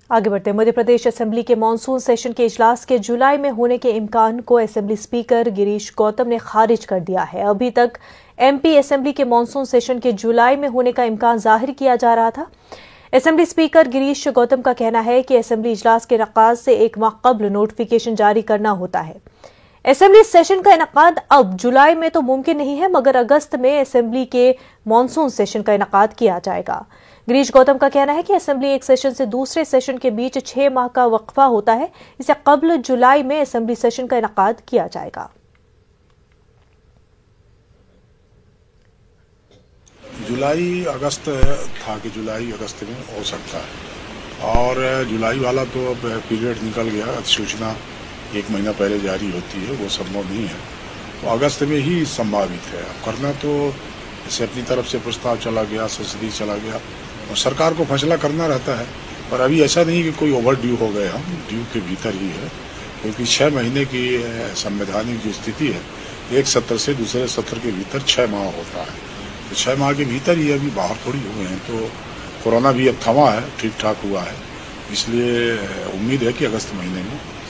आगे बढ़ते मध्य प्रदेश असेंबली के मानसून सेशन के इजलास के जुलाई में होने के इम्कान को असेंबली स्पीकर गिरीश गौतम ने खारिज कर दिया है। अभी तक एमपी असेंबली के मानसून सेशन के जुलाई में होने का इम्कान जाहिर किया जा रहा था। असेंबली स्पीकर गिरीश गौतम का कहना है कि असेंबली इजलास के इनकाद से एक माह कबल नोटिफिकेशन जारी करना होता है। असेंबली सेशन का इनकाद अब जुलाई में तो मुमकिन नहीं है, मगर अगस्त में असेंबली के मानसून सेशन का इनकाद किया जाएगा। गिरीश गौतम का कहना है कि असेंबली एक सेशन से दूसरे सेशन के बीच 6 माह का वक्फा होता है। इससे कबल जुलाई में असेंबली सेशन का इनकाद किया जाएगा। जुलाई अगस्त था कि जुलाई अगस्त में हो सकता है, और जुलाई वाला तो अब पीरियड निकल गया। अधिसूचना 1 महीना पहले जारी होती है, वो संभव नहीं है, तो अगस्त में ही संभावित है। अब करना तो जैसे अपनी तरफ से प्रस्ताव चला गया, संसदीय चला गया, और सरकार को फैसला करना रहता है। पर अभी ऐसा नहीं कि कोई ओवर ड्यू हो गए, हम ड्यू के भीतर ही है, क्योंकि 6 महीने की संवैधानिक जो स्थिति है, एक सत्र से दूसरे सत्र के भीतर 6 माह होता है, तो 6 माह के भीतर ही अभी बाहर थोड़ी हुए हैं। तो कोरोना भी अब थमा है, ठीक ठाक हुआ है, इसलिए उम्मीद है कि अगस्त महीने में